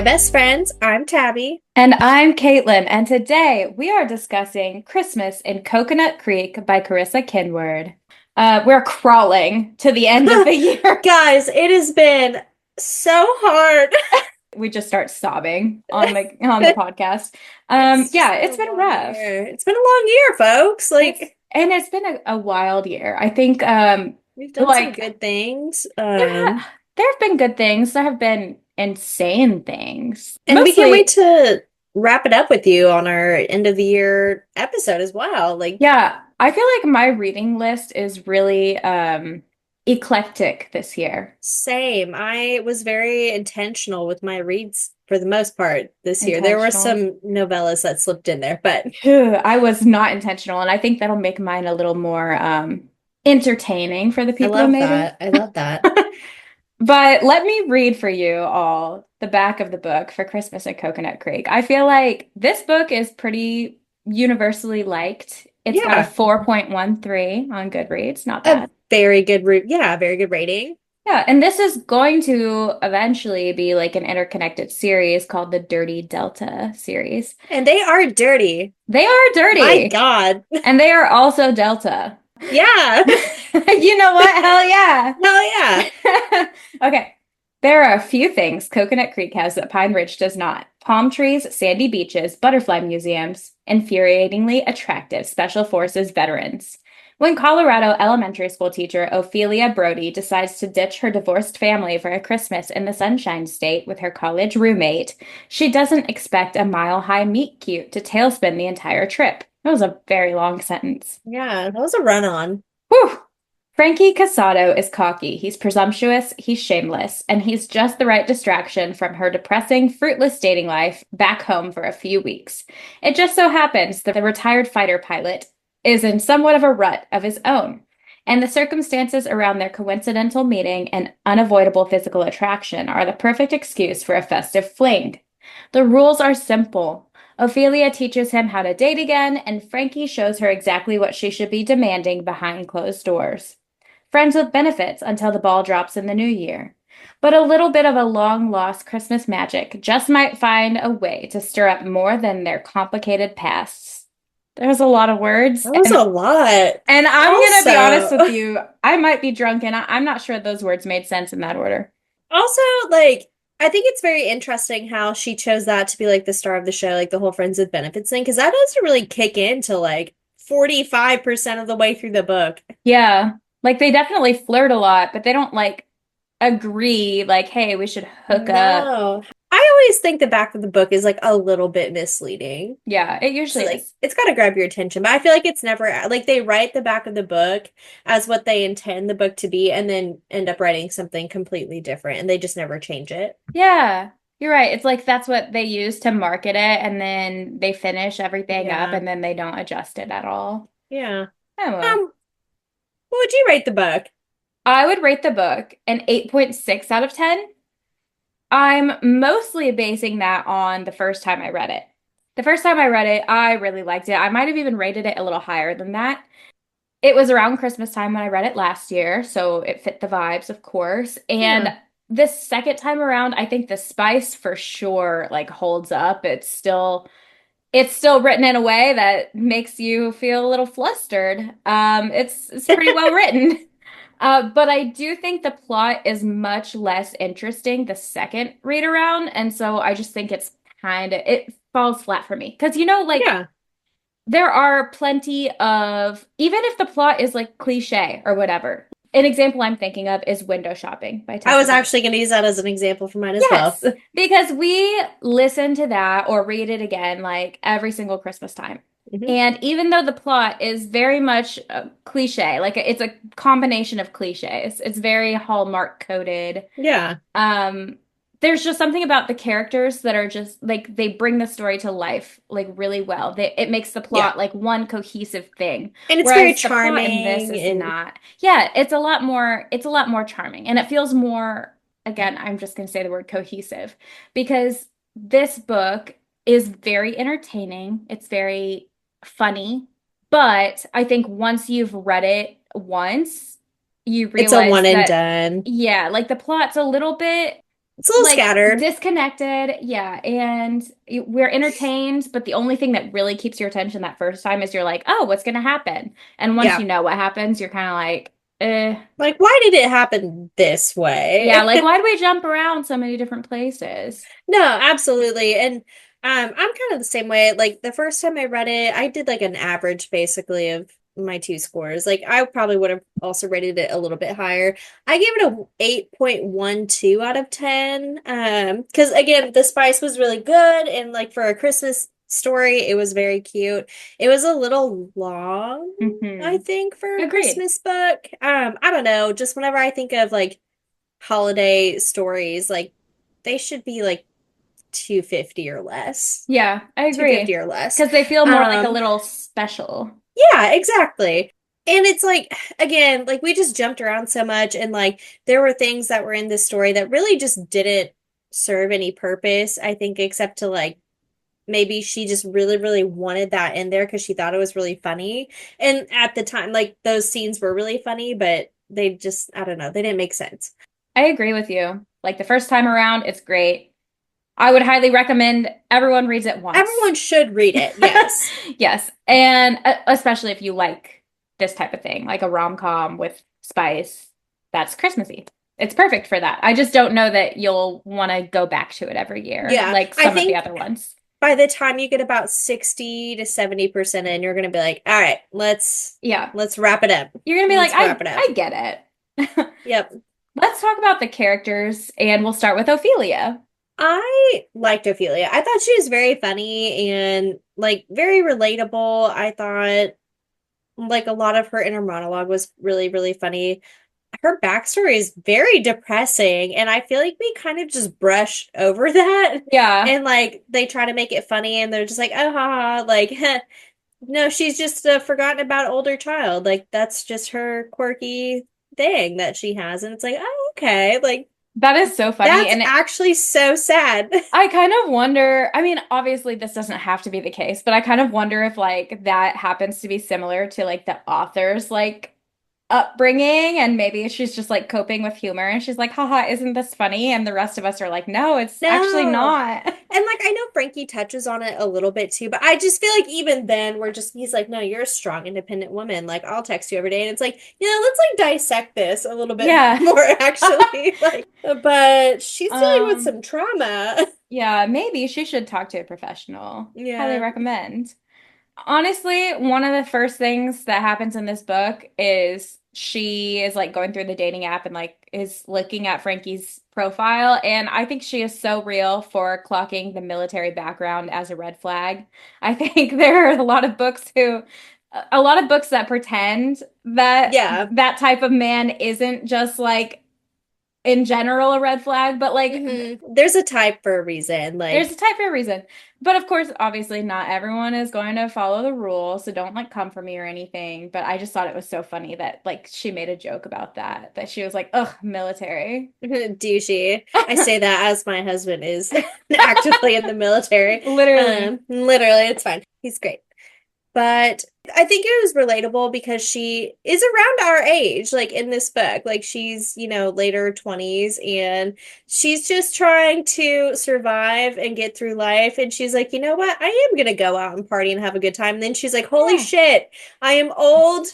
Hi, best friends. I'm Tabby. And I'm Caitlin, and today we are discussing Christmas in Coconut Creek by Karissa Kinword. We're crawling to the end of the year. Guys, it has been so hard. We just start sobbing on the podcast. It's just Yeah, been a it's been long rough. year. It's been a long year, folks. It's been a wild year. I think We've done some like good things. there have been good things. There have been insane things. And we can't wait Mostly, to wrap it up with you on our end of the year episode as well. yeah, I feel like my reading list is really eclectic this year. Same. I was very intentional with my reads for the most part this year. There were Intentional. some novellas that slipped in there, but I was not intentional, and I think that'll make mine a little more entertaining for the I people, love maybe. that. I love that. But let me read for you all the back of the book for Christmas at Coconut Creek. I feel like this book is pretty universally liked. It's got a Yeah. 4.13 on Goodreads, not A bad. very good yeah, very good rating. Yeah, and this is going to eventually be like an interconnected series called the Dirty Delta series. And they are dirty. They are My dirty, God. and they are also Delta. Yeah. You know what? Hell yeah. Hell yeah. Okay. There are a few things Coconut Creek has that Pine Ridge does not. Palm trees, sandy beaches, butterfly museums, infuriatingly attractive Special Forces veterans. When Colorado elementary school teacher Ophelia Brody decides to ditch her divorced family for a Christmas in the Sunshine State with her college roommate, she doesn't expect a mile-high meet cute to tailspin the entire trip. That was a very long sentence. Yeah, that was a run on. Whew! Frankie Casado is cocky, he's presumptuous, he's shameless, and he's just the right distraction from her depressing, fruitless dating life back home for a few weeks. It just so happens that the retired fighter pilot is in somewhat of a rut of his own, and the circumstances around their coincidental meeting and unavoidable physical attraction are the perfect excuse for a festive fling. The rules are simple. Ophelia teaches him how to date again, and Frankie shows her exactly what she should be demanding behind closed doors. Friends with benefits until the ball drops in the new year. But a little bit of a long lost Christmas magic just might find a way to stir up more than their complicated pasts. There's a lot of words, That was and a lot. and I'm gonna be honest with Also, you, I might be drunk, and I'm not sure those words made sense in that order. also, I think it's very interesting how she chose that to be like the star of the show, like the whole Friends with Benefits thing, because that doesn't really kick in till like 45% of the way through the book. Yeah, like they definitely flirt a lot, but they don't like agree, like, hey, we should hook up. No. I always think the back of the book is like a little bit misleading. Yeah, it So usually like is. it's got to grab your attention, but I feel like it's never like they write the back of the book as what they intend the book to be and then end up writing something completely different and they just never change it. Yeah, you're right. It's like that's what they use to market it, and then they finish everything up, Yeah. and then they don't adjust it at all. Yeah. Oh well. What would you rate the book? I would rate the book an 8.6 out of 10. I'm mostly basing that on the first time I read it. The first time I read it, I really liked it. I might have even rated it a little higher than that. It was around Christmas time when I read it last year, so it fit the vibes, of course. And Yeah. this second time around, I think the spice for sure like holds up. It's still written in a way that makes you feel a little flustered. It's pretty well written. But I do think the plot is much less interesting the second read around, and so I just think it falls flat for me. Because like Yeah. there are plenty of, even if the plot is like cliche or whatever. An example I'm thinking of is Window Shopping by I Tessa was Dare. actually going to use that as an example for mine as well. Yes, because we listen to that or read it again like every single Christmas time. Mhm. And even though the plot is very much cliche, like it's a combination of cliches, it's very Hallmark coded. Yeah. Um, there's just something about the characters that are just like they bring the story to life like really well. It makes the Yeah. plot like one cohesive thing. And it's very Whereas the plot in this charming is and not. Yeah, it's a lot more charming and it feels more, again, I'm just gonna say the word cohesive because this book is very entertaining. It's very funny, but I think once you've read it once, you it's a realize one and that done. yeah, like the plot's a little bit It's a little like scattered. disconnected, yeah, and we're entertained, but the only thing that really keeps your attention that first time is you're like, oh, what's gonna happen? And once you Yeah. know what happens, you're kind of like, Like, why did it happen this yeah, way? like why do we jump around so many different places? No, absolutely. And I'm kind of the same way. Like the first time I read it, I did like an average basically of my two scores. Like I probably would have also rated it a little bit higher. I gave it a 8.12 out of 10. Because again, the spice was really good and like for a Christmas story, it was very cute. It was a little long, I Hmm. think, for a Agreed. Christmas book. I don't know, just whenever I think of like holiday stories, like they should be like 250 or less. Yeah, I 250 agree. or less. Because they feel more like a Um, little special. yeah, exactly. And it's like, again, like we just jumped around so much, and like there were things that were in this story that really just didn't serve any purpose, I think, except to like maybe she just really, really wanted that in there because she thought it was really funny. And at the time, like those scenes were really funny, but they just, I don't know, they didn't make sense. I agree with you. Like the first time around, it's great. I would highly recommend everyone reads it once. Everyone should read it, yes. Yes, and especially if you like this type of thing, like a rom-com with spice, that's Christmassy. It's perfect for that. I just don't know that you'll want to go back to it every year, Yeah, like I some of the think other ones. by the time you get about 60 to 70% in, you're gonna be like, all right, Yeah, let's wrap it up. you're gonna be like, Let's wrap it up. I get it. Yep. Let's talk about the characters, and we'll start with Ophelia. I liked Ophelia. I thought she was very funny and like very relatable. I thought like a lot of her inner monologue was really, really funny. Her backstory is very depressing, and I feel like we kind of just brush over that. Yeah, And like they try to make it funny, and they're just like, oh, haha, like, no, she's just a forgotten about older child. Like that's just her quirky thing that she has. And it's like, oh, okay. Like that is so funny, that's and actually so sad. I kind of wonder, I mean, obviously this doesn't have to be the case, but I kind of wonder if like that happens to be similar to like the author's like upbringing and maybe she's just like coping with humor and she's like, haha, isn't this funny? And the rest of us are like, no, it's actually No. not. And like I know Frankie touches on it a little bit too, but I just feel like even then we're just he's like, no, you're a strong, independent woman. Like I'll text you every day. And it's like, let's like dissect this a little bit Yeah. more actually. Like, but she's dealing with Um, some trauma. yeah, maybe she should talk to a professional. Highly Yeah. recommend. Honestly, one of the first things that happens in this book is she is like going through the dating app and like is looking at Frankie's profile. And I think she is so real for clocking the military background as a red flag. I think there are a lot of books that pretend that Yeah. that type of man isn't just like in general a red flag, but like There's a type for a reason. there's a Like, type for a reason. But of course, obviously, not everyone is going to follow the rules, so don't like come for me or anything. But I just thought it was so funny that like she made a joke about that, that she was like, ugh, military. douchey. I say that as my husband is actively in the military. Literally. Literally, it's fine. He's great. But I think it was relatable because she is around our age, like in this book. Like she's, later 20s and she's just trying to survive and get through life. And she's like, you know what? I am gonna go out and party and have a good time. And then she's like, holy Yeah. shit, I am old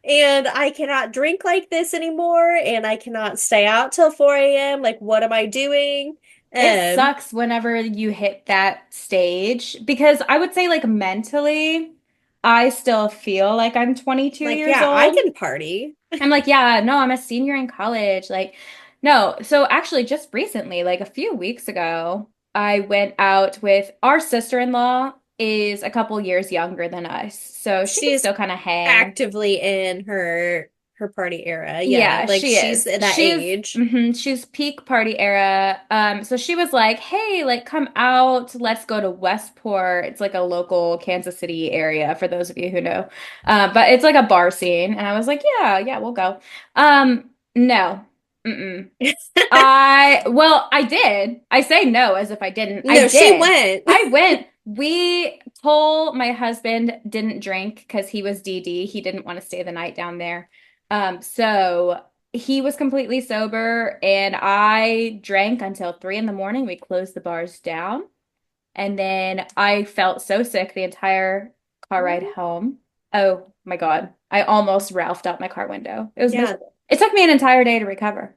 and I cannot drink like this anymore and I cannot stay out till 4 a.m. Like, what am I doing? It Um, sucks whenever you hit that stage because I would say like mentally, I still feel like I'm 22 like, years yeah, I old. can party. I'm like, yeah, no, I'm a senior in college. Like, no. So actually, just recently, like a few weeks ago, I went out with our sister-in-law is a couple years younger than us. So she can She's still kind of hang. actively in her party era. Yeah, Yeah, like she she's is. at that age. She's peak party era. So she was like, "Hey, like come out, let's go to Westport. It's like a local Kansas City area for those of you who know. But it's like a bar scene." And I was like, "Yeah, yeah, we'll go." No. Mm-mm. I did. I say no as if I didn't. I No, she did. went. I went. We told my husband didn't drink because he was DD. He didn't want to stay the night down there. So he was completely sober, and I drank until 3 in the morning. We closed the bars down. And then I felt so sick the entire car ride Mhm. home. Oh my God. I almost Ralphed out my car window. It was Yeah, miserable. It took me an entire day to recover.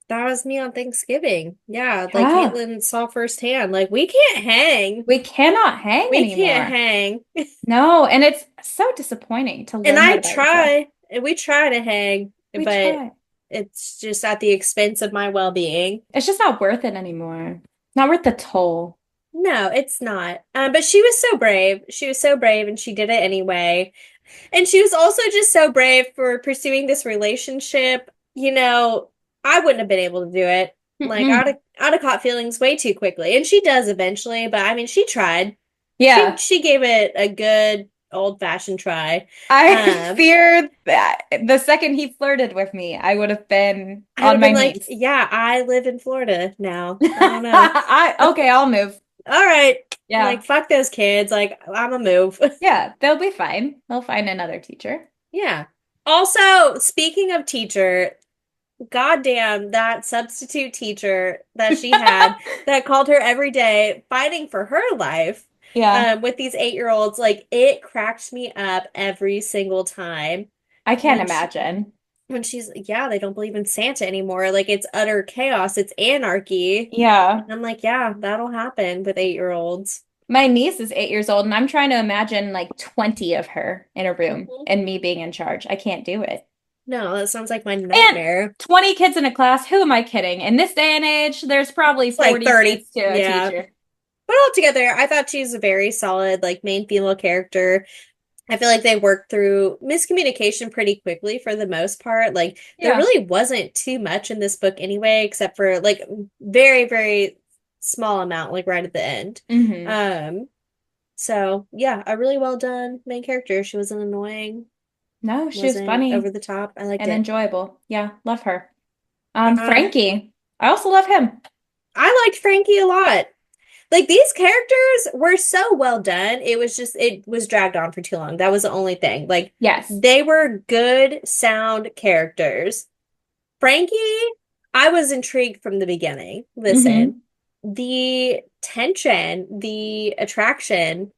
that was me on Thanksgiving. Yeah, like Yeah. Caitlin saw firsthand. Like we can't hang. We cannot hang We can't anymore. hang. No, and it's so disappointing to And learn I that about yourself. try, and we try to hang, We but try. it's just at the expense of my well-being. It's just not worth it anymore. Not worth the toll. No, it's not. But she was so brave. She was so brave, and she did it anyway. And she was also just so brave for pursuing this relationship. I wouldn't have been able to do it. Like Mm-mm. I'd have caught feelings way too quickly. And she does eventually, but I mean she tried. She Yeah. she gave it a good old-fashioned try. I Um, feared that the second he flirted with me, I would have been I'd on have my been like, knees. yeah, I live in Florida now. I don't know. Okay, I'll move. All right. Yeah. Like fuck those kids. Like I'm a move. Yeah, they'll be fine. They'll find another teacher. Yeah. Also, speaking of teacher, goddamn, that substitute teacher that she had that called her every day fighting for her life Yeah, with these 8-year-olds, like it cracked me up every single time I can't when she imagine. when she's yeah, they don't believe in Santa anymore. Like it's utter chaos, it's anarchy. Yeah. And I'm like, yeah, that'll happen with 8-year-olds. My niece is 8 years old, and I'm trying to imagine like 20 of her in a room Mhm. and me being in charge. I can't do it. No, that sounds like my And nightmare. 20 kids in a class, who am I kidding? In this day and age, there's probably It's like 40 30. kids to a Yeah. teacher. But altogether, I thought she's a very solid, like, main female character. I feel like they worked through miscommunication pretty quickly for the most part. Like, there Yeah. really wasn't too much in this book anyway, except for like very, very small amount, like right at the end. Hmm. Um, so yeah, a really well done main character. She wasn't annoying, No, she was wasn't over funny the top. I liked and it. enjoyable. Yeah, love her. Um, Frankie. I also love him. I liked Frankie a lot. Like these characters were so well done. It was dragged on for too long. That was the only thing. Like Yes. they were good, sound characters. Frankie, I was intrigued from the beginning. Listen, Hmm. the tension, the attraction,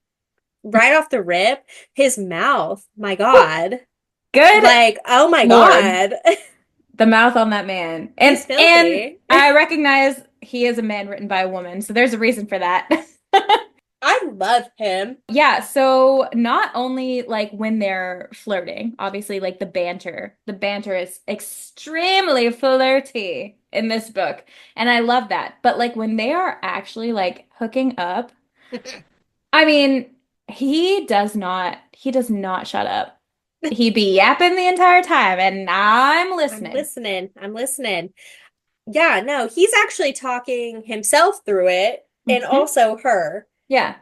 right off the rip, his mouth, my God. Good Like, oh my Lord. God. The mouth on that man. He's And filthy. I recognize he is a man written by a woman, so there's a reason for that. I love him. Yeah, so not only like when they're flirting, obviously like the banter is extremely flirty in this book, and I love that. But like when they are actually like hooking up, I mean, he does not shut up. He be yapping the entire time, and I'm I'm listening. listening. I'm listening. Yeah, no, he's actually talking himself through it and Hmm. also her. Yeah.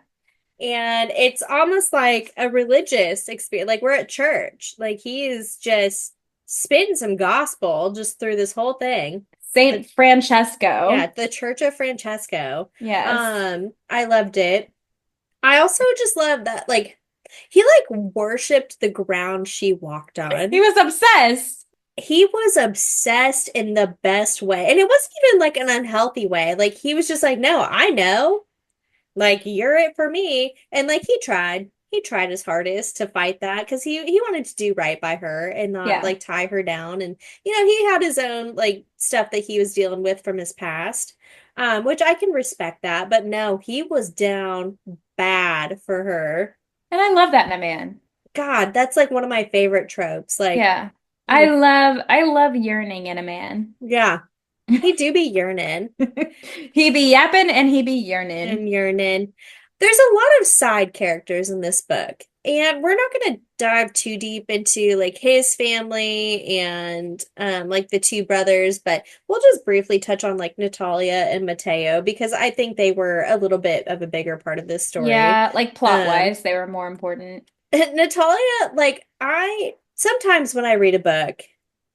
And it's almost like a religious experience. Like we're at church. Like he's just spitting some gospel just through this whole thing. The Saint Francesco. yeah, the Church of Francesco. Yes. I loved it. I also just love that like he like worshipped the ground she walked He on. was obsessed. He was obsessed in the best way. And it wasn't even like an unhealthy way. Like he was just like, no, I know. Like you're it for me. And like he tried. He tried his hardest to fight that because he wanted to do right by her and not Yeah. like tie her down. And he had his own like stuff that he was dealing with from his past. Which I can respect that. But no, he was down bad for her. And I love that in a man. God, that's like one of my favorite tropes. Like, Yeah. oof, I love yearning in a man. yeah, he do be yearning. He be yapping and he be yearning. And yearning. There's a lot of side characters in this book, and we're not going to dive too deep into like his family and like the two brothers, but we'll just briefly touch on like Natalia and Mateo because I think they were a little bit of a bigger part of this story. Yeah, like plot Um, wise, they were more important. Natalia, like I sometimes when I read a book,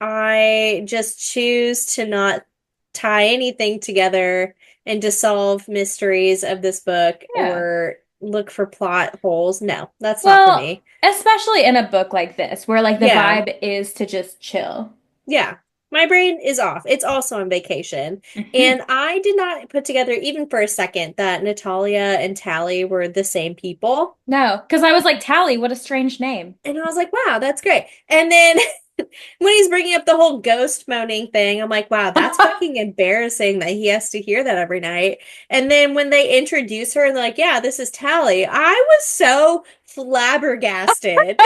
I just choose to not tie anything together and to solve mysteries of this book Yeah. or look for plot holes. No, that's not for Well, me. especially in a book like this, where like the Yeah. vibe is to just chill. Yeah. My brain is off. It's also on vacation. Hmm. And I did not put together even for a second that Natalia and Tally were the same people. No, because I was like, Tally, what a strange name. And I was like, wow, that's great. And then when he's bringing up the whole ghost moaning thing, I'm like, wow, that's fucking embarrassing that he has to hear that every night. And then when they introduce her and they're like, yeah, this is Tally, I was so flabbergasted.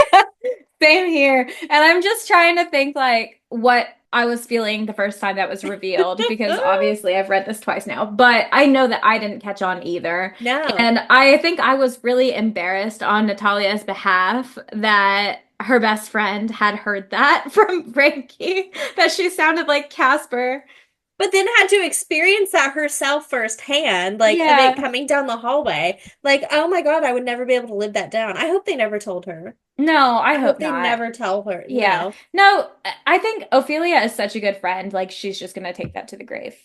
Same here. And I'm just trying to think like what I was feeling the first time that was revealed because obviously I've read this twice now, but I know that I didn't catch on either. No. And I think I was really embarrassed on Natalia's behalf that her best friend had heard that from Frankie, that she sounded like Casper. But then had to experience that herself firsthand, like of it Yeah. coming down the hallway. Like, oh my God, I would never be able to live that down. I hope they never told her. No, I I hope hope they not. never tell her, Yeah. No, I think Ophelia is such a good friend. Like she's just gonna take that to the grave.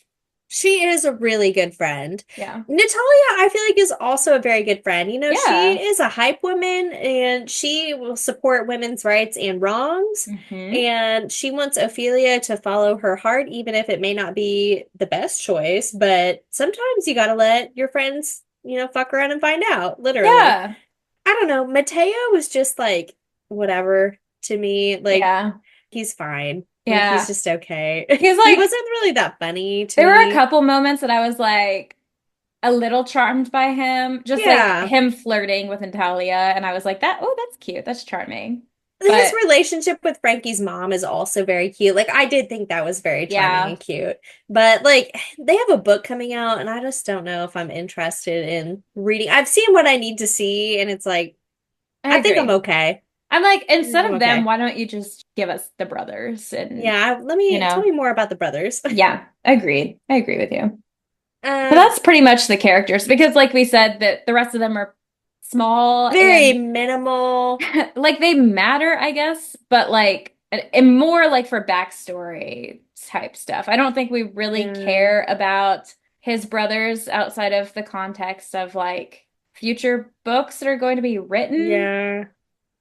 She is a really good friend. Yeah. Natalia, I feel like, is also a very good friend. She Yeah. is a hype woman and she will support women's rights and wrongs. Hmm. And she wants Ophelia to follow her heart, even if it may not be the best choice. But sometimes you gotta let your friends, fuck around and find out, literally. Yeah. I don't know. Mateo was just like, whatever to me. Like, Yeah. he's fine. Like, he's Yeah. just okay. He's He like, wasn't really that funny to there were a me. couple moments that I was like a little charmed by him, just like Yeah. him flirting with Natalia. And I was like, that's cute. That's charming. His But relationship with Frankie's mom is also very cute. Like, I did think that was very charming yeah, and cute. But, like, they have a book coming out, and I just don't know if I'm interested in reading. I've seen what I need to see, and it's like, I I think I'm agree. okay. I'm like, I think instead I'm of them, okay. why don't you just give us the brothers and, Yeah, tell me more about the brothers. yeah, agreed. I agree with you. But Um, that's pretty much the characters because, like we said, that the rest of them are small very and minimal. like they matter, I guess, but like and more like for backstory type stuff. I don't think we really Yeah. care about his brothers outside of the context of like future books that are going to be written. Yeah.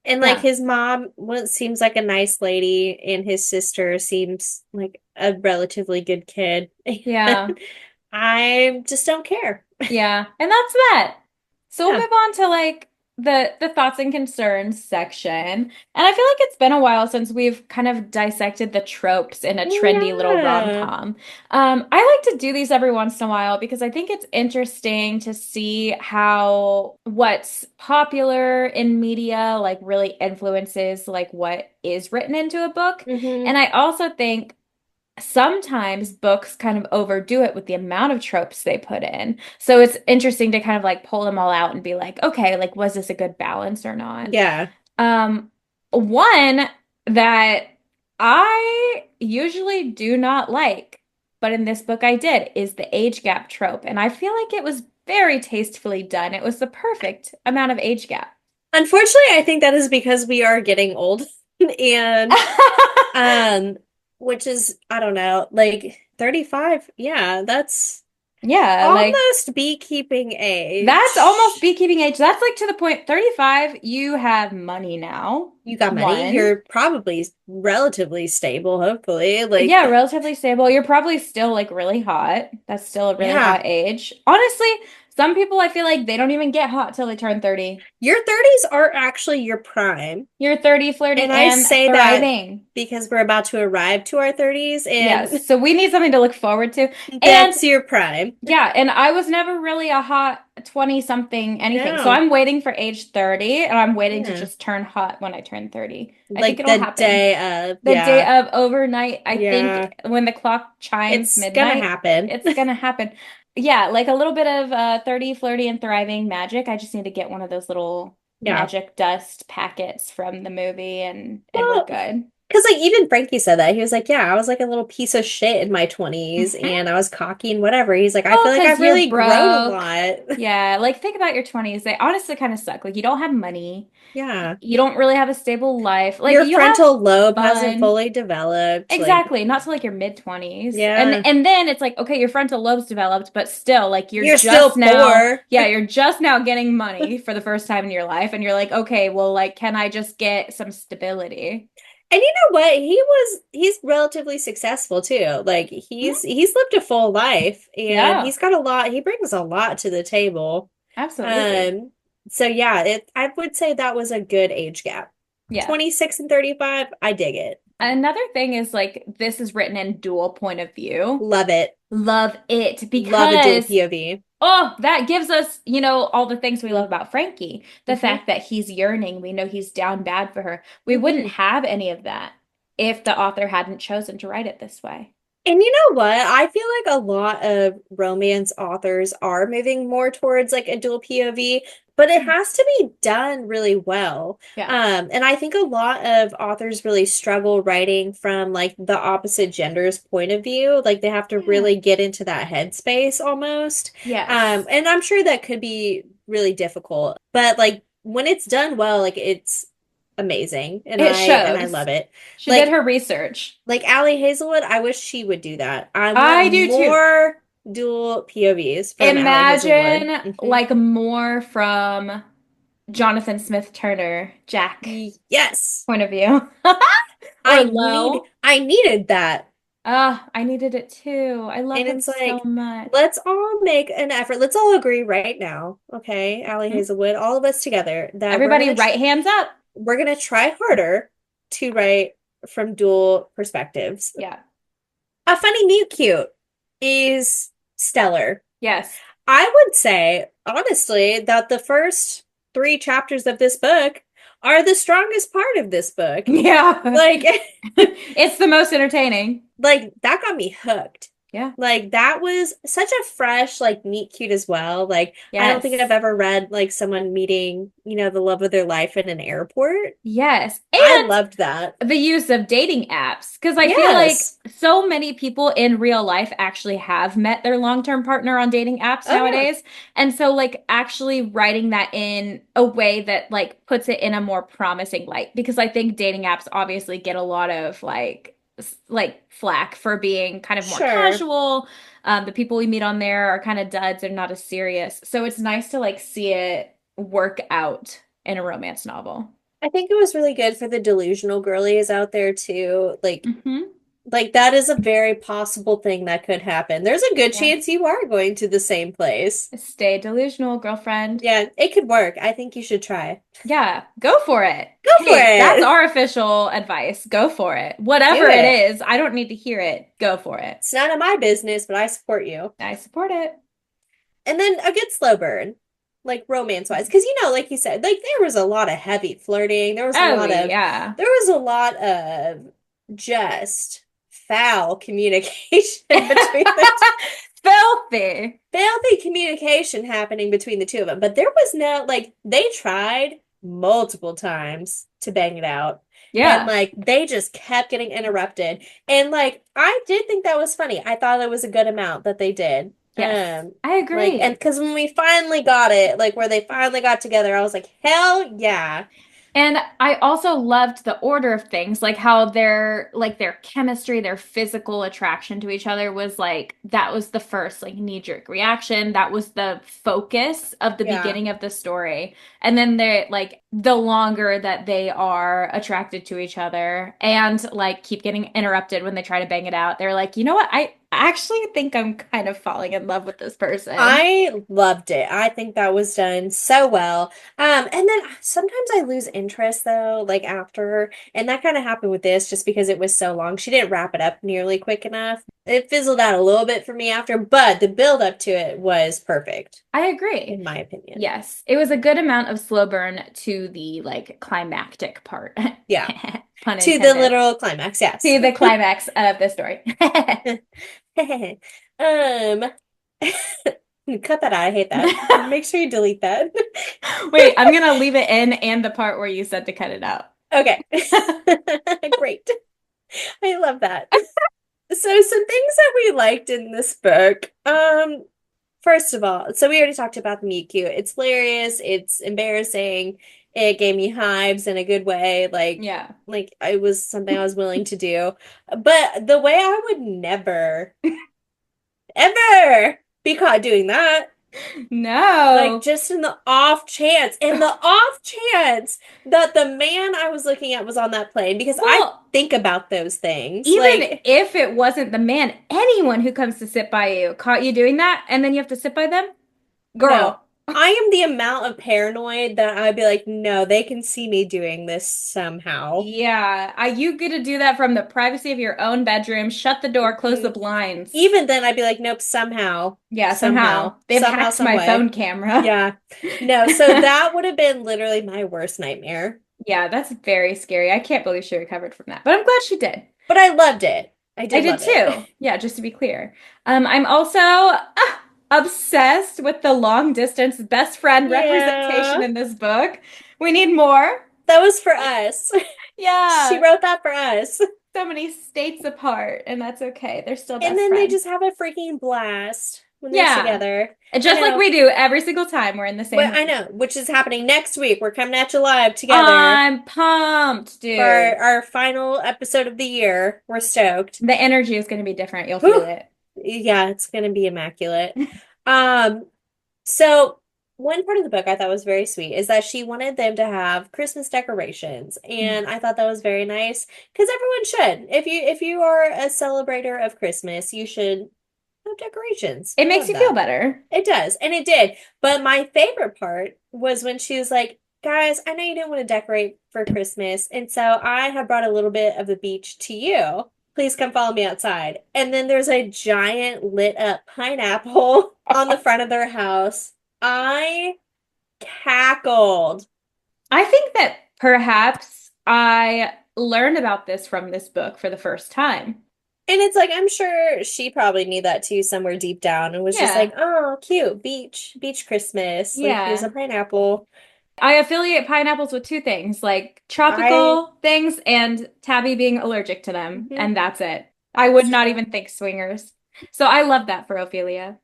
And like Yeah. his mom seems like a nice lady, and his sister seems like a relatively good kid. Yeah. I just don't care. Yeah, and that's that. So we'll Yeah. move on to like the thoughts and concerns section. And I feel like it's been a while since we've kind of dissected the tropes in a trendy little Yeah. rom-com. I like to do these every once in a while because I think it's interesting to see how what's popular in media like really influences like what is written into a book. Hmm. And I also think sometimes books kind of overdo it with the amount of tropes they put in. So it's interesting to kind of like pull them all out and be like, okay, like was this a good balance or not? Yeah. Um, one that I usually do not like, but in this book I did, is the age gap trope. And I feel like it was very tastefully done. It was the perfect amount of age gap. Unfortunately, I think that is because we are getting old and um which is, I don't know, like 35. Yeah, that's Yeah, like almost beekeeping that's almost age. beekeeping age. That's like to the point 35, you have money now. You got money. One. You're probably relatively stable, hopefully. Yeah, Like, relatively stable. You're probably still like really hot. That's still a really yeah, hot age. Honestly, some people I feel like they don't even get hot till they turn 30. your 30s are actually your prime. You're 30, flirty, And I and say that thriving. because we're about to arrive to our 30s, and Yes, so we need something to look forward to. And that's your prime. yeah, and I was never really a hot 20 something anything. So No. I'm waiting for age 30 and I'm waiting to Yeah. just turn hot when I turn 30. I think Like it'll the happen. day of, The day yeah, of overnight, I think yeah, when the clock chimes it's gonna midnight, happen. it's gonna happen. Yeah, like a little bit of 30, flirty, and thriving magic. I just need to get one of those little Yeah. magic dust packets from the movie and we're Well, good. because like even Frankie said that. He was like, yeah, I was like a little piece of shit in my 20s Hmm. and I was cocky and whatever. He's like, I Well, feel like because I've you're really grown a broke. lot. Yeah, like think about your 20s. They honestly kind of suck. Like you don't have money. Yeah. You don't really have a stable life. Like Your you have frontal lobe hasn't fun. fully developed. Like, Exactly, not to like your mid 20s. And yeah, and then it's like, okay, your frontal lobe's developed, but still like you're you're just still now, poor. yeah, you're just now getting money for the first time in your life and you're like, okay, well like can I just get some stability? And you know what? He's relatively successful too. Like Mhm. he's lived a full life and Yeah, he's got a lot, he brings a lot to the table. absolutely. Um, so yeah, I would say that was a good age gap. Yeah. 26 and 35, I dig it. Another thing is like this is written in dual point of view. Love it. Love it Love a dual because POV. oh, that gives us, all the things we love about Frankie. The Hmm. fact that he's yearning, we know he's down bad for her. We wouldn't Hmm. have any of that if the author hadn't chosen to write it this way. And you know what? I feel like a lot of romance authors are moving more towards like a dual POV, but it has to be done really well. Yeah. And I think a lot of authors really struggle writing from like the opposite gender's point of view. Like they have to Yeah. really get into that headspace almost. Yes. And I'm sure that could be really difficult, but like when it's done well, like it's amazing, and It I shows. love it. She did Like her research. Allie Hazelwood, I wish she would do that. I want I do too. more dual POVs from Allie Hazelwood. Imagine like more from Jonathan Smith Turner, Jack Yes. point of view. Or Low. I needed that. I needed it too. I love And him it's so like, much. let's all make an effort. Let's all agree right now, okay, Allie Hmm? Hazelwood, all of us together, that Everybody, right hands up. we're gonna try harder to write from dual perspectives. Yeah. A funny meet cute is stellar. Yes. I would say, honestly, that the first three chapters of this book are the strongest part of this book. Yeah. Like, It's the most entertaining. like that got me hooked. Yeah. Like that was such a fresh, like meet cute as well. Like I don't think I've Yes. ever read like someone meeting, the love of their life in an airport. Yes. I And loved that. the use of dating apps because I feel like Yes. so many people in real life actually have met their long-term partner on dating apps Oh yeah. nowadays. And so like actually writing that in a way that like puts it in a more promising light because I think dating apps obviously get a lot of like flack for being kind of more Sure. casual. The people we meet on there are kind of duds and not as serious. So it's nice to like see it work out in a romance novel. I think it was really good for the delusional girlies out there too. Hmm. Like that is a very possible thing that could happen. There's a good Yeah. chance you are going to the same place. Stay delusional, girlfriend. Yeah, it could work. I think you should try. Yeah, go for it. Go for Hey, that's it. our official advice. Go for it. Whatever Do it it. is, I don't need to hear it. Go for it. It's none of my business, but I support you. I support it. And then a good slow burn, like romance wise. Because, like you said, like there was a lot of heavy flirting. Oh, yeah. There was a lot of just foul communication between the Filthy. filthy communication happening between the two of them. But there was no, like, they tried multiple times to bang it out. And Yeah. like they just kept getting interrupted. And like I did think that was funny. I thought it was a good amount that they did. Yes. Um I and agree. because when we finally got it, like where they finally got together, I was like, hell yeah. And I also loved the order of things, like how their chemistry, their physical attraction to each other was like that was the first like knee-jerk reaction. That was the focus of the Yeah. beginning of the story. And then they're like the longer that they are attracted to each other and like keep getting interrupted when they try to bang it out, they're like, you know what? I actually think I'm kind of falling in love with this person. I loved it. I think that was done so well. And then sometimes I lose interest though, like after, and that kind of happened with this just because it was so long. She didn't wrap it up nearly quick enough. It fizzled out a little bit for me after, but the build up to it was perfect, I agree. in my opinion. Yes, it was a good amount of slow burn to the like climactic part. Yeah. Pun To the intended. literal climax, yes. To the climax of the story. Um, cut that out. I hate that. Make sure you delete that. Wait, I'm gonna leave it in and the part where you said to cut it out. Okay. Great. I love that. So some things that we liked in this book. First of all, so we already talked about the meet cute. It's hilarious, it's embarrassing, it gave me hives in a good way, Yeah. like it was something I was willing to do. But the way I would never, ever be caught doing that. Like No. just in the off chance, in the off chance that the man I was looking at was on that plane, because I Well, think about those things. even Like, if it wasn't the man, anyone who comes to sit by you caught you doing that, and then you have to sit by them? no, Girl. I am the amount of paranoid that I'd be like, no, they can see me doing this somehow. Yeah, you get to do that from the privacy of your own bedroom. Shut the door, close the Mhm. blinds. Even then, I'd be like, nope, somehow, Yeah, somehow. somehow, They've somehow, hacked some my phone way. camera. Yeah. No, so that would have been literally my worst nightmare. Yeah, that's very scary. I can't believe she recovered from that, but I'm glad she did. But I loved it. I I did did love it. too. Yeah, just to be clear. I'm also obsessed with the long distance best friend representation Yeah, in this book. We need more. that was for us. She Yeah, wrote that for us. so many states apart, and that's okay. They're still And best then they friends. just have a freaking blast when they're Yeah. together. And I just like know. we do every single time we're in the same Well, I room. know, which is happening next week. We're coming at you live together I'm pumped, for dude. our final episode of the year. We're stoked. The energy is going to be different. You'll feel Whew. it. Yeah, it's gonna be immaculate. Um, so one part of the book I thought was very sweet is that she wanted them to have Christmas decorations, and I thought that was very nice because everyone should. If you are a celebrator of Christmas, you should have decorations. It I makes love you feel that. better. It does, and it did. But my favorite part was when she was like, "Guys, I know you didn't want to decorate for Christmas, and so I have brought a little bit of the beach to you. Please come follow me outside." And then there's a giant lit up pineapple on the front of their house. I cackled. I think that perhaps I learned about this from this book for the first time. And it's like, I'm sure she probably knew that too somewhere deep down and was just like, Yeah. oh, cute, beach Christmas. Like, here's a Yeah. pineapple. I affiliate pineapples with two things, like I, tropical things and Tabby being allergic to them, mhm, and that's it. I would that's not true. even think swingers. So I love that for Ophelia. And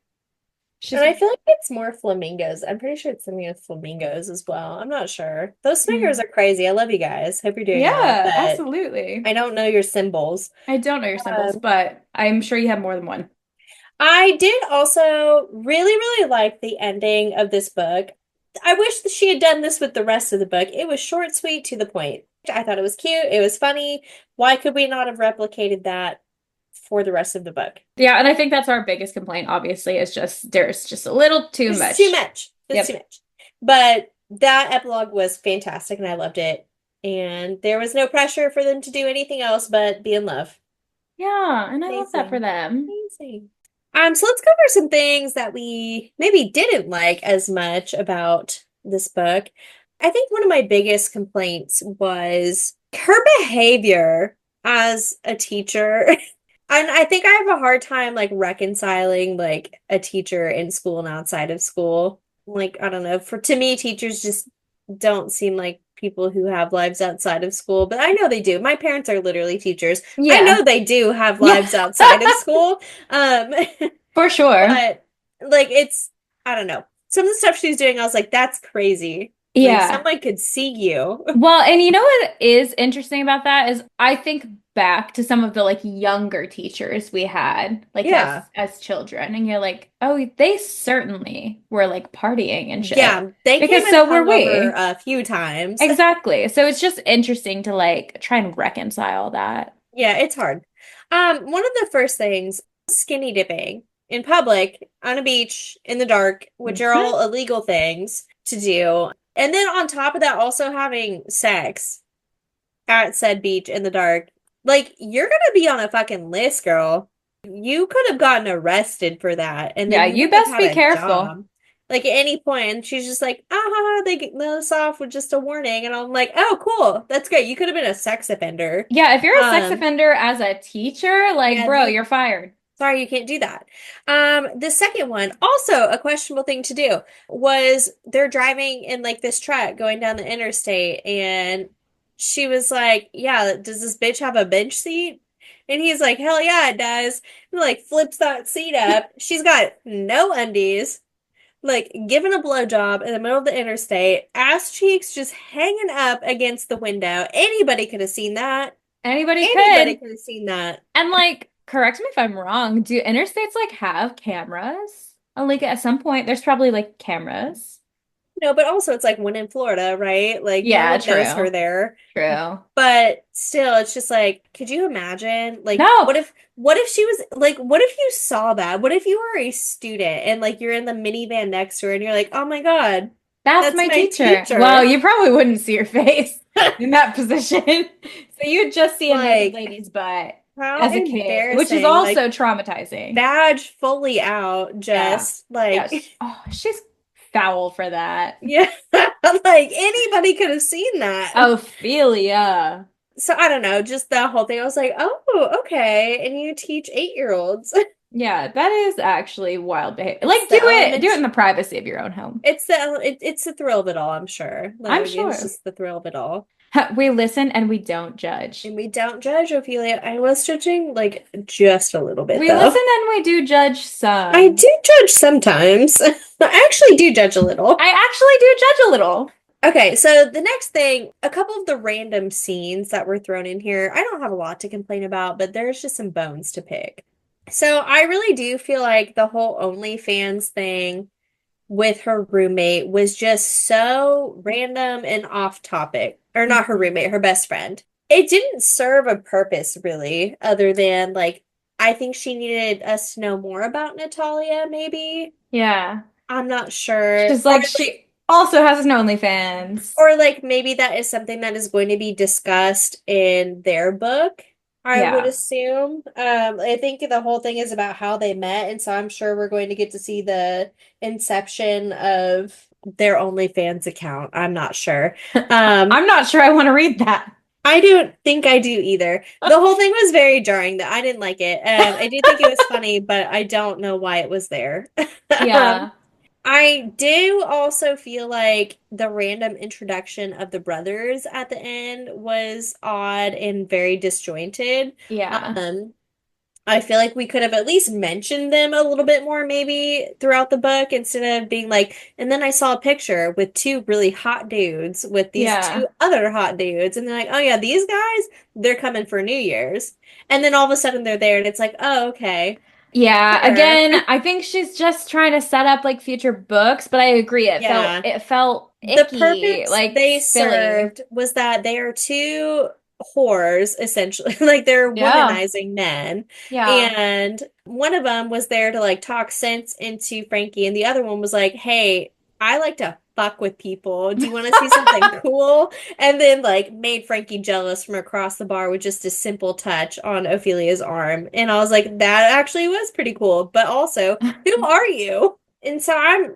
She's I feel like it's more flamingos. I'm pretty sure it's something with flamingos as well. I'm not sure. Those swingers mm. are crazy. I love you guys. Hope you're doing well, Yeah, but absolutely. I don't know your symbols. I don't know your symbols, Um, but I'm sure you have more than one. I did also really, really like the ending of this book. I wish that she had done this with the rest of the book. It was short, sweet, to the point. I thought it was cute. It was funny. Why could we not have replicated that for the rest of the book? Yeah, and I think that's our biggest complaint, obviously, is just there's just a little too It's too much. much. It's too Yep. much. But that epilogue was fantastic and I loved it. And there was no pressure for them to do anything else but be in love. Yeah, and I love that for Amazing. them. Amazing. So let's cover some things that we maybe didn't like as much about this book. I think one of my biggest complaints was her behavior as a teacher. And I think I have a hard time like reconciling like a teacher in school and outside of school. Like, I don't know, for to me, teachers just don't seem like people who have lives outside of school, but I know they do. My parents are literally teachers. I Yeah. know they do have Yeah, lives outside of school. Um, for sure. but like it's I don't know. Some of the stuff she's doing, I was like, that's crazy. Like Yeah. someone could see you. Well, and you know what is interesting about that is I think back to some of the like younger teachers we had like Yeah. as children and you're like, "Oh, they certainly were like partying and shit." Yeah. They came Because in so were hungover we. a few times. Exactly. So it's just interesting to like try and reconcile that. Yeah, it's hard. One of the first things, skinny dipping in public, on a beach, in the dark, which are Mhm. all illegal things to do. And then on top of that, also having sex at said beach in the dark. Like, you're gonna be on a fucking list, girl. You could have gotten arrested for that, and Yeah, then you you wouldn't best have had be a careful. job. Like, at any point, and she's just like, ah, they get us off with just a warning. And I'm like, oh, cool. That's great. You could have been a sex offender. Yeah, if you're a sex Um, offender as a teacher, like, yeah, bro, you're fired. sorry, you can't do that. The second one, also a questionable thing to do, was they're driving in like this truck going down the interstate, and she was like, yeah, does this bitch have a bench seat? And he's like, hell yeah, it does. And like flips that seat up. She's got no undies, like giving a blowjob in the middle of the interstate, ass cheeks just hanging up against the window. Anybody could have seen that. Anybody Anybody could. could have seen that. And like, correct me if I'm wrong, do interstates like have cameras? Like at some point, there's probably like cameras. No, but also it's like one in Florida, right? Like no Yeah, one knows her true. there. True. But still, it's just like, could you imagine? Like, No, what if she was like, what if you saw that? What if you were a student and like you're in the minivan next to her and you're like, oh my God, that's that's my my teacher. Well, teacher. you probably wouldn't see your face in that position. So you'd just see a naked Like, lady's butt how as a kid, which is embarrassing. Like, also traumatizing. badge fully out, Yeah. just like, Yes. Oh, she's foul for that. yeah, like anybody could have seen that. Ophelia. So I don't know, just the whole thing. I was like, oh, okay. And you teach 8-year-olds. Yeah, that is actually wild behavior. It's Like, the do it element. in the privacy of your own home. It's the thrill of it all, I'm sure. I'm Like it's sure. just the thrill of it all. We listen and we don't judge. And we don't judge Ophelia. I was judging like just a little bit We listen though. and we do judge I some. do judge sometimes. I actually do judge a little. I actually do judge a little. Okay, so the next thing, a couple of the random scenes that were thrown in here, I don't have a lot to complain about, but there's just some bones to pick. So I really do feel like the whole OnlyFans thing with her roommate was just so random and off topic. Or not her Mhm. roommate, her best friend. It didn't serve a purpose really, other than like I think she needed us to know more about Natalia, maybe. Yeah. I'm not sure. She's like, she also has an OnlyFans. Or like maybe that is something that is going to be discussed in their book, I would Yeah. assume. I think the whole thing is about how they met, and so I'm sure we're going to get to see the inception of their OnlyFans account. I'm not sure. Um, I'm not sure I want to read that. I don't think I do either. The whole thing was very jarring, though. I didn't like it. I did think it was funny, but I don't know why it was there. Um, Yeah. I do also feel like the random introduction of the brothers at the end was odd and very disjointed. Yeah. Um, I feel like we could have at least mentioned them a little bit more maybe throughout the book instead of being like, and then I saw a picture with two really hot dudes with these two Yeah. other hot dudes, and they're like, oh yeah, these guys, they're coming for New Year's. And then all of a sudden they're there, and it's like, oh, okay, Yeah, sure. again, I think she's just trying to set up like future books, but I agree. Yeah. It felt The icky, purpose like they silly. served was that they are two whores, essentially. Like they're Yeah. womanizing men. Yeah. And one of them was there to like talk sense into Frankie, and the other one was like, hey, I like to fuck with people. Do you want to see something cool? And then like made Frankie jealous from across the bar with just a simple touch on Ophelia's arm. And I was like, that actually was pretty cool. But also, who are you? And so I'm,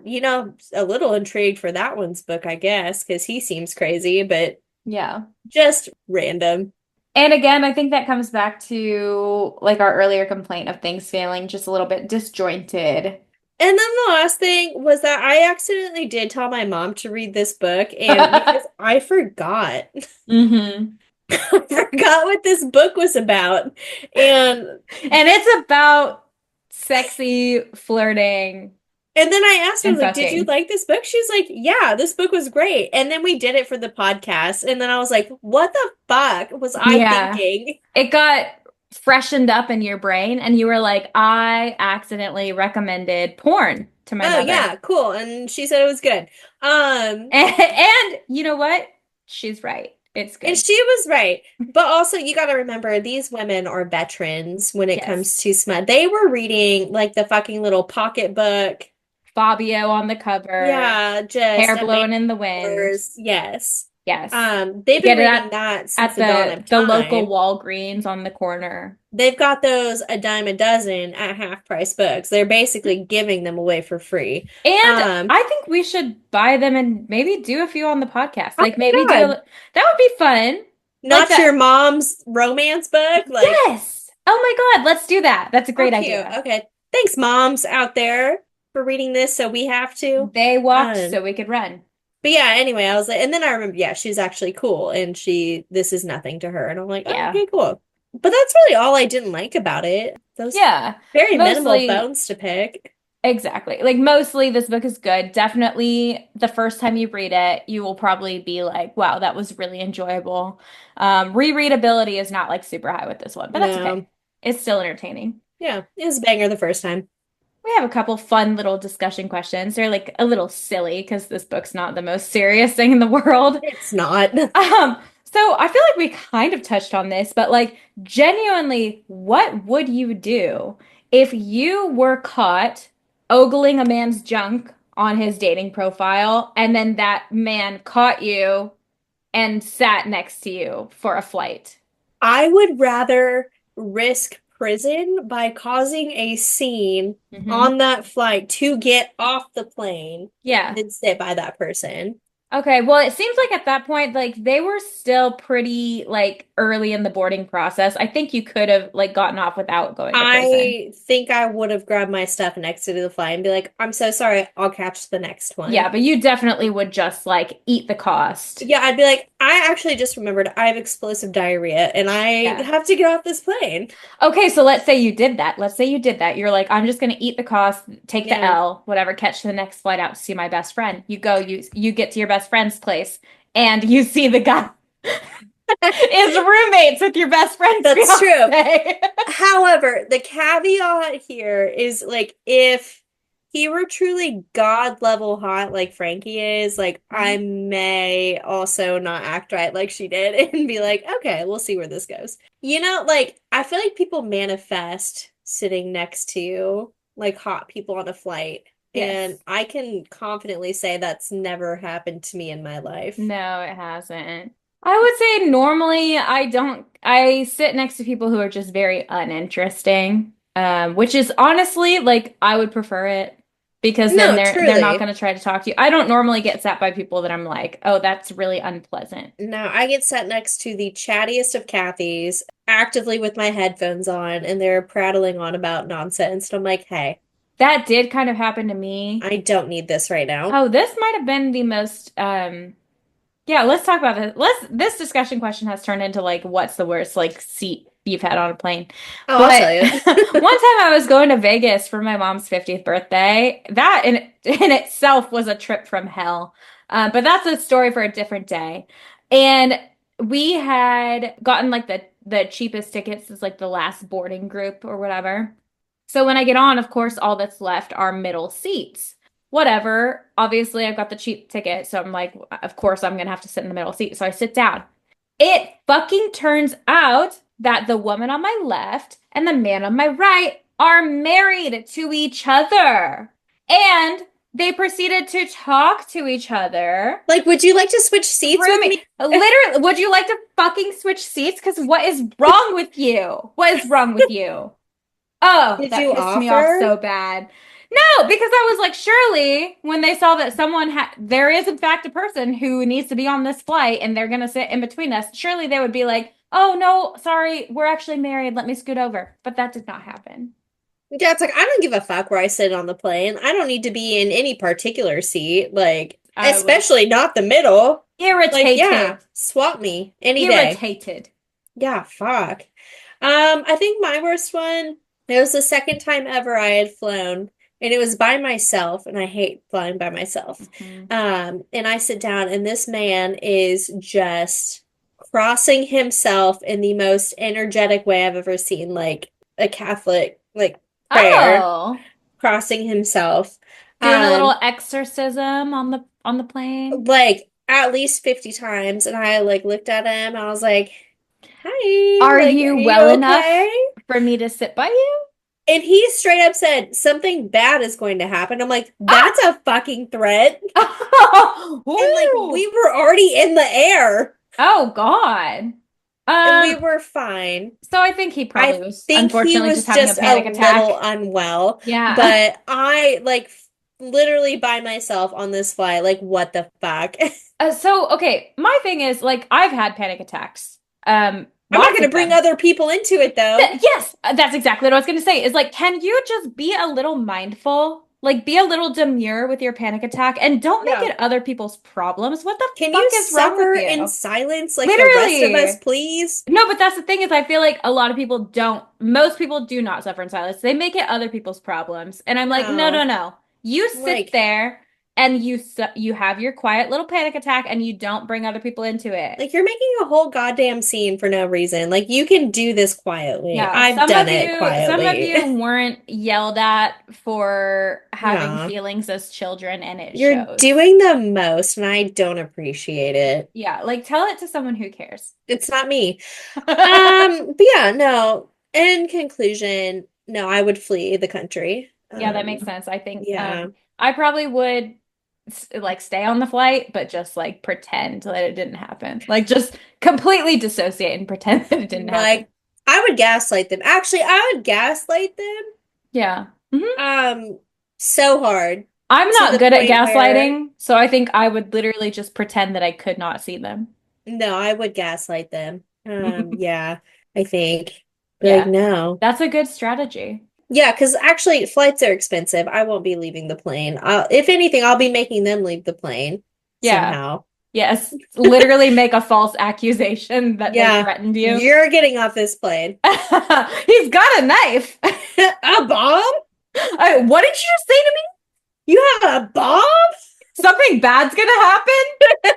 a little intrigued for that one's book, I guess, because he seems crazy, but Yeah. just random. And again, I think that comes back to like our earlier complaint of things feeling just a little bit disjointed. And then the last thing was that I accidentally did tell my mom to read this book, and because I forgot, hmm I forgot what this book was about. And And it's about sexy flirting And then I asked her, I and was like, did you fucking. like this book? She's like, yeah, this book was great. And then we did it for the podcast. And then I was like, what the fuck was I Yeah. thinking? It got freshened up in your brain, and you were like, I accidentally recommended porn to my Oh, mother. yeah, cool. And she said it was good. Um, And you know what? She's right. It's and good. she was right. But also, you got to remember, these women are veterans when it Yes. comes to smut. They were reading like the fucking little pocketbook. Fabio on the cover, Yeah, just hair Amanda blowing in the wind. Wars. Yes. Yes. They've been Get it reading that since at the dawn of the local time. Walgreens on the corner. They've got those a dime a dozen at half price books. They're basically giving them away for free. And Um, I think we should buy them and maybe do a few on the podcast. oh Like my maybe God, that would be fun. Like not your that. mom's romance book? Like, Yes. Oh my God, let's do that. That's a how great cute. idea. Okay. Thanks, moms out there, for reading this, so we have to. They walked Um, so we could run. but yeah, anyway, I was like, and then I remember, yeah, she's actually cool, and this is nothing to her. And I'm like, oh, Yeah. okay, cool. But that's really all I didn't like about it. Those Yeah. very minimal Mostly bones to pick. exactly. Like mostly this book is good. Definitely the first time you read it, you will probably be like, wow, that was really enjoyable. Rereadability is not like super high with this one, but that's okay. No. It's still entertaining. Yeah, it was a banger the first time. We have a couple fun little discussion questions. They're like a little silly because this book's not the most serious thing in the world. It's not. So I feel like we kind of touched on this, but like genuinely, what would you do if you were caught ogling a man's junk on his dating profile and then that man caught you and sat next to you for a flight? I would rather risk prison by causing a scene Hmm. on that flight to get off the plane Yeah. than sit by that person. Okay, well, it seems like at that point, like they were still pretty like early in the boarding process. I think you could have like gotten off without going to prison. I think I would have grabbed my stuff next to the flight and be like, I'm so sorry, I'll catch the next Yeah, one. but you definitely would just like eat the cost. Yeah, I'd be like, I actually just remembered I have explosive diarrhea and I Yeah. have to get off this plane. Okay, so let's say you did that. Let's say you did that. You're like, I'm just gonna eat the cost, take the Yeah. L, whatever, catch the next flight out to see my best friend. You go, you get to your best friend's place, and you see the guy is roommates with your best friend's That's true. fiance. However, the caveat here is like if he were truly God level hot like Frankie is, like I may also not act right like she did and be like, okay, we'll see where this goes. Like I feel like people manifest sitting next to like hot people on a flight, and Yes. I can confidently say that's never happened to me in my life. No, it hasn't. I would say normally I sit next to people who are just very uninteresting. Which is honestly like I would prefer it because then No, they're not truly. going to try to talk to you. I don't normally get sat by people that I'm like, "Oh, that's really unpleasant." No, I get sat next to the chattiest of Kathys, actively with my headphones on, and they're prattling on about nonsense. And I'm like, hey, That did kind of happen to me. I don't need this right now. Oh, this might have been the most yeah, let's talk about this. This discussion question has turned into like what's the worst like seat you've had on a plane. Oh, I'll But tell you. one time I was going to Vegas for my mom's 50th birthday. That in itself was a trip from hell. But that's a story for a different day. And we had gotten like the cheapest tickets as like the last boarding group or whatever. So when I get on, of course, all that's left are middle seats. Whatever. Obviously, I've got the cheap ticket, so I'm like, of course, I'm gonna have to sit in the middle seat. So I sit down. It fucking turns out that the woman on my left and the man on my right are married to each other. And they proceeded to talk to each other Like, would you like to switch seats through with me. me? Literally, would you like to fucking switch seats? Because what is wrong with you? What is wrong with you? Oh, Did that you pissed me off offer? so bad. No, because I was like, surely when they saw that there is in fact a person who needs to be on this flight and they're gonna sit in between us, surely they would be like, oh no, sorry, we're actually married. Let me scoot over. But that did not happen. Yeah, it's like, I don't give a fuck where I sit on the plane. I don't need to be in any particular seat, like, I was especially not the middle. Like, yeah, irritated. swap me any day. Irritated. Yeah, fuck. I think my worst one, it was the second time ever I had flown, and it was by myself, and I hate flying by myself. Mhm. And I sit down, and this man is just crossing himself in the most energetic way I've ever seen, like a Catholic, like prayer, Oh, crossing himself. doing a little Um, exorcism on the plane. like at least 50 times, and I like looked at him, and I was like, "Hi, Are like, are you you well enough okay?" for me to sit by you? And he straight up said something bad is going to happen. I'm like, that's a fucking threat. And like Ooh. we were already in the air Oh God. and we Um, were fine. so I think he probably I was think he unfortunately just was having a just a panic little attack. unwell, Yeah. but I like literally by myself on this flight, like what the fuck? So okay, my thing is like I've had panic attacks. I'm not Lots going to of bring them. other people into it though. Yes, that's exactly what I was going to say. Is like, can you just be a little mindful? Like, be a little demure with your panic attack and don't make Yeah. it other people's problems. What the Can fuck you is wrong with suffer in you? silence like the rest of us, Literally. please? No, but that's the thing is I feel like a lot of people don't, most people do not suffer in silence. They make it other people's problems. And I'm like, no, no, No. no. You sit Like there and you have your quiet little panic attack and you don't bring other people into it. Like you're making a whole goddamn scene for no reason. Like you can do this quietly. Yeah, I've done it some of quietly. you weren't yelled at for having Yeah. feelings as children, and it You're shows. doing the most, and I don't appreciate it. Yeah, like tell it to someone who cares. It's not me. But yeah, no. In conclusion, no, I would flee the country. Yeah, that makes sense. I think Yeah. I probably would like stay on the flight, but just like pretend that it didn't happen. Like just completely dissociate and pretend that it didn't happen. Like I would gaslight them. Actually, I would gaslight them Yeah. Hmm. um so hard I'm to not the good at point where gaslighting, so I think I would literally just pretend that I could not see them. no, I would gaslight them. Yeah, I think. Be like, Yeah. no. That's a good strategy. Yeah, because actually flights are expensive. I won't be leaving the plane. If anything, I'll be making them leave the plane Yeah. somehow. Yes. Literally make a false accusation that they Yeah, threatened you. you're getting off this plane. He's got a knife. A bomb? What did you just say to me? You have a bomb? Something bad's gonna happen?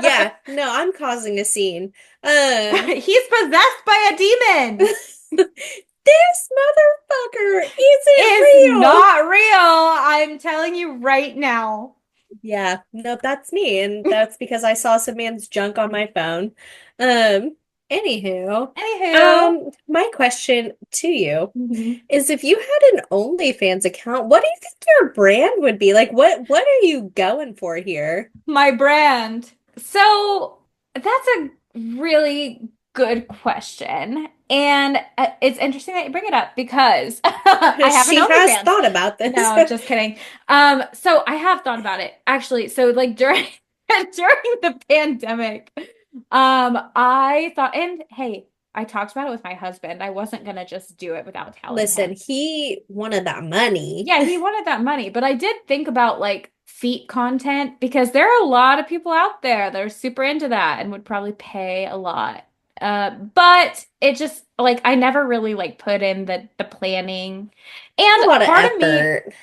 Yeah, no, I'm causing a scene. Um, He's possessed by a demon. this motherfucker isn't Is real. not real. I'm telling you right now. Yeah, no, that's me, and that's because I saw some man's junk on my phone. Um, Anywho, Anywho. my question to you Mhm. is if you had an OnlyFans account, what do you think your brand would be? Like what are you going for here? My brand. So that's a really good question. And it's interesting that you bring it up because I have an She has OnlyFans. thought about this. No, just kidding. So I have thought about it actually. So like during during the pandemic, I thought, and hey, I talked about it with my husband. I wasn't gonna just do it without telling Listen, him. he wanted that money. Yeah, he wanted that money, but I did think about like feet content because there are a lot of people out there that are super into that and would probably pay a lot. But it just like I never really like put in the planning. A And lot of part of me, effort.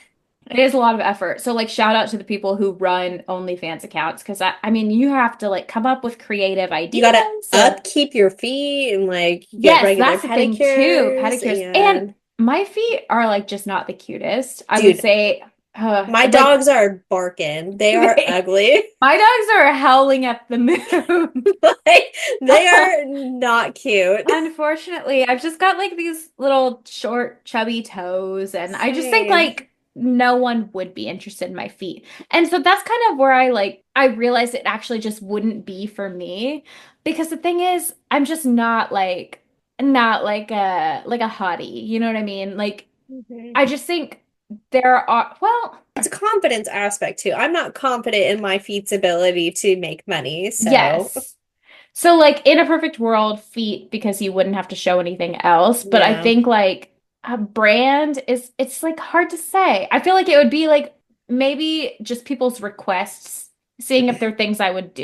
it is a lot of effort. So like shout out to the people who run OnlyFans accounts because I mean you have to like come up with creative You gotta ideas and upkeep your feet and like get yes, regular that's the thing too, pedicures pedicures. And and my feet are like just not the cutest. I would dude, say my like dogs are barking. They are they, ugly. my dogs are howling at the moon. Like they are not cute. Unfortunately, I've just got like these little short, chubby toes, and I just think Same. like no one would be interested in my feet. And so that's kind of where I realized it actually just wouldn't be for me because the thing is, I'm just not like a hottie, you know what I mean? Like Mhm. I just think there are well, It's a confidence aspect too. I'm not confident in my feet's ability to make money, so yes. So like in a perfect world, feet because you wouldn't have to show anything else. But I yeah. think like a brand is it's like hard to say. I feel like it would be like maybe just people's requests, seeing if there are things I would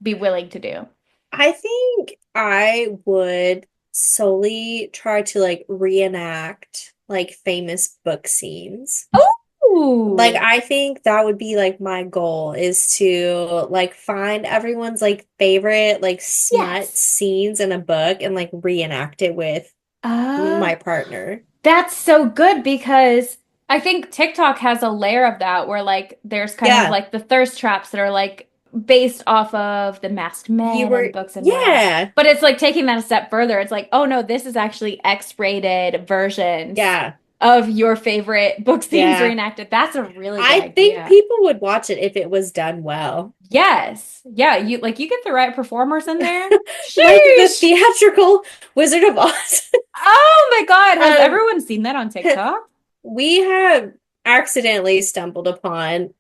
be willing to do. I think I would solely try to like reenact like famous book scenes. Like Oh, I think that would be like my goal is to like find everyone's like favorite like smut yes. scenes in a book and like reenact it with Uh, my partner. that's so good because I think TikTok has a layer of that where like there's kind of Yeah, like the thirst traps that are like based off of the masked you men and were books and whatnot. yeah. But it's like taking that a step further. It's like, oh no, this is actually X-rated versions Yeah. of your favorite book scenes Yeah. reenacted. That's a really good I think idea. people would watch it if it was done well. Yes. Yeah, you get the right performers in there. Like the Sheesh. theatrical Wizard of Oz. Oh my God. Has Um, everyone seen that on TikTok? we have accidentally stumbled upon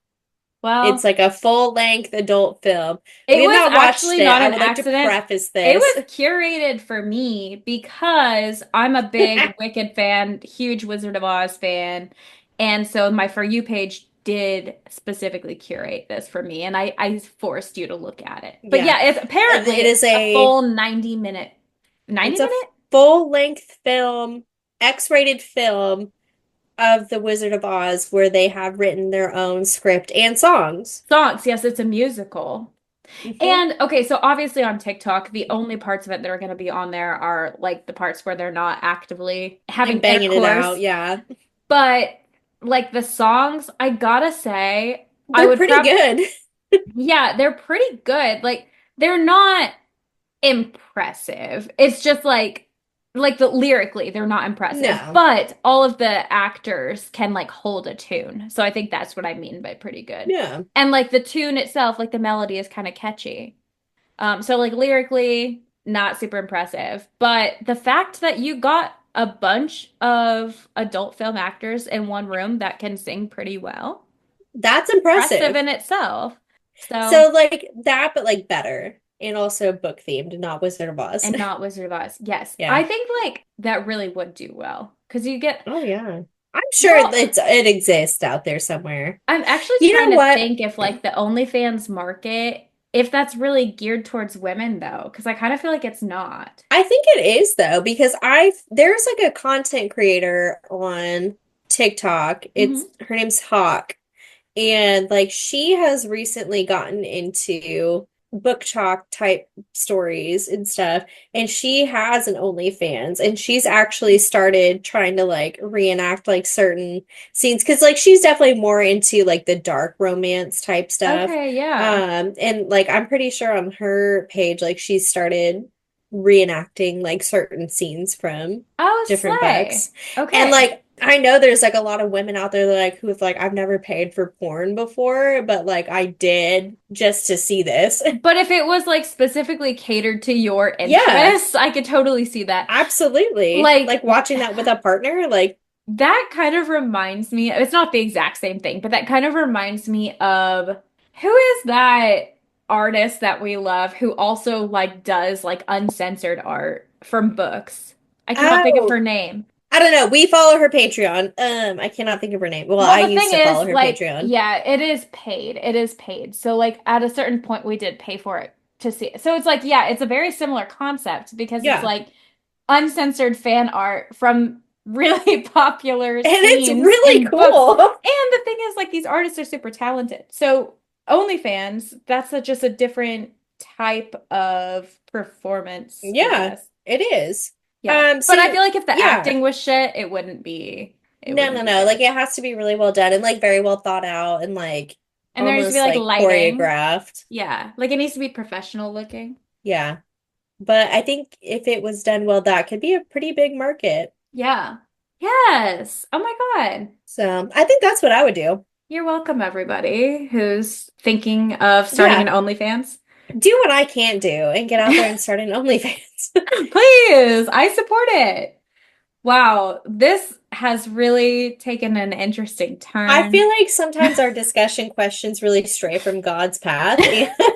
it's Well, like a full-length adult film. We it have was not watched actually it. not I an would like to accident. preface It this. was curated for me because I'm a big Wicked fan, huge Wizard of Oz fan. And so my For You page did specifically curate this for me. And I forced you to look at it. But Yeah. yeah, it's It apparently is a a full 90 minute, 90 it's a minute? full-length film, X-rated film. of The Wizard of Oz where they have written their own script and songs. Songs, yes, it's a musical. Hmm. And okay, so obviously on TikTok, the only parts of it that are going to be on there are like the parts where they're not actively Like having banging it out, intercourse. yeah. But like the songs, I gotta say, I They're would pretty prob good. yeah, they're pretty good. Like they're not impressive. It's just like the lyrically, they're not impressive, No. but all of the actors can like hold a tune. So I think that's what I mean by pretty good. Yeah. And like the tune itself, like the melody is kind of catchy. So like lyrically, not super impressive, but the fact that you got a bunch of adult film actors in one room that can sing pretty well, That's impressive impressive. in itself. So, So like that, but like better. And also book themed, not Wizard of Oz. and not Wizard of Oz. Yes, I Yeah. think like that really would do well because you get, Oh yeah. I'm sure well, it exists out there somewhere. I'm actually You trying know to what? think if like the OnlyFans market, if that's really geared towards women though, because I kind of feel like it's not. I think it is though, because there's like a content creator on TikTok. Hmm. It's her name's Hawk. And like she has recently gotten into book talk type stories and stuff. And she has an OnlyFans and she's actually started trying to like reenact like certain scenes because like she's definitely more into like the dark romance type stuff. Okay, yeah. And like I'm pretty sure on her page, like she started reenacting like certain scenes from Oh, different slay. books. And Okay. like I know there's like a lot of women out there that like who have like I've never paid for porn before, but like I did just to see this. But if it was like specifically catered to your Yeah, interests, I could totally see that. absolutely. Like Like watching that with a partner, like that kind of reminds me, it's not the exact same thing, but that kind of reminds me of who is that artist that we love who also like does like uncensored art from books? I cannot think of oh, her name. I don't know. We follow her Patreon. I cannot think of her name. Well, Well, I the used thing to follow is, her like, Patreon. yeah, it is paid. It is paid. So, like, at a certain point, we did pay for it to see it. So it's like, yeah, it's a very similar concept because it's Yeah. like uncensored fan art from really popular And it's scenes really in books. cool. And the thing is, like, these artists are super talented. So OnlyFans, that's just a different type of performance, I Yeah, guess. it is. Yeah. But I So feel like if the yeah. acting was shit, it wouldn't be, it No, wouldn't no, be no. Like good. it has to be really well done and like very well thought out and like And there needs to be almost like like lighting. choreographed. Yeah. Like it needs to be professional looking. Yeah. But I think if it was done well, that could be a pretty big market. Yeah. Yes. Oh my God. So I think that's what I would do. You're welcome, everybody who's thinking of starting an Yeah. OnlyFans. Do what I can't do and get out there and start an OnlyFans. Please, I support it. Wow, this has really taken an interesting I feel turn. like sometimes our discussion questions really stray from God's path.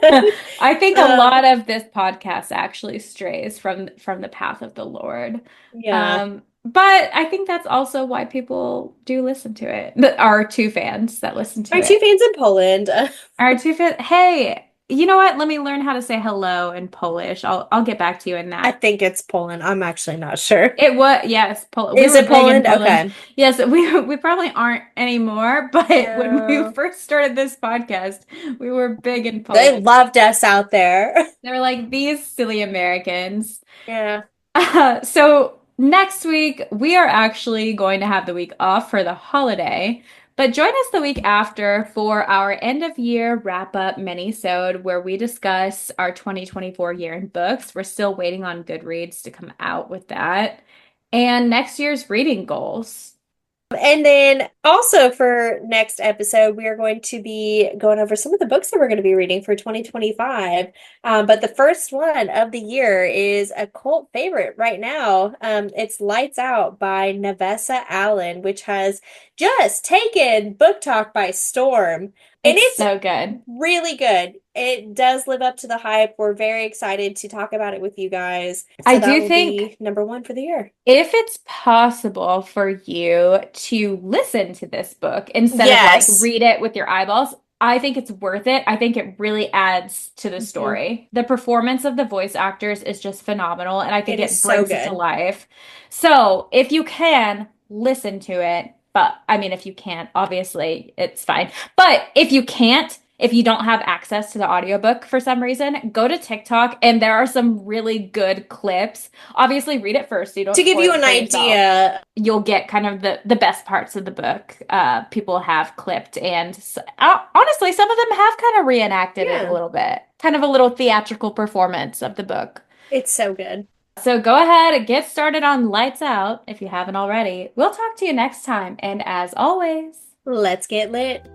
And I think a um, lot of this podcast actually strays from the path of the Lord. yeah. But I think that's also why people do listen to it. Our two fans that listen to My two it. fans in Poland. Our two fans. Hey, you know what? Let me learn how to say hello in Polish. I'll get back to you in I that. think it's Poland. I'm actually not sure. It was yes, we Is were it big in Poland? Poland. Okay. Yes, we probably aren't anymore, but when we No. first started this podcast, we were big in They Poland. loved us out there. They were like these silly Americans. Yeah. So next week we are actually going to have the week off for the holiday, but join us the week after for our end of year wrap up mini-sode where we discuss our 2024 year in books. We're still waiting on Goodreads to come out with that. And next year's reading goals. And then also for next episode, we are going to be going over some of the books that we're going to be reading for 2025. But the first one of the year is a cult favorite right now. It's Lights Out by Navessa Allen, which has just taken Book Talk by storm. And It's it's so good. really good. It does live up to the hype. We're very excited to talk about it with you guys. I So that do will think be number one for the year. if it's possible for you to listen to this book instead of like Yes. read it with your eyeballs, I think it's worth it. I think it really adds to the Mhm. story. The performance of the voice actors is just phenomenal, and I think It is it so brings it to good. life. So, if you can, listen to it. But I mean, if you can't, obviously it's fine. But if you can't, if you don't have access to the audiobook for some reason, go to TikTok and there are some really good clips. Obviously, read it first so you don't To give spoil you it an for yourself. idea, You'll get kind of the best parts of the book. People have clipped, and honestly, some of them have kind of reenacted it a yeah, little bit, kind of a little theatrical performance of the book. it's so good. So go ahead and get started on Lights Out if you haven't already. We'll talk to you next time, and as always, Let's get lit.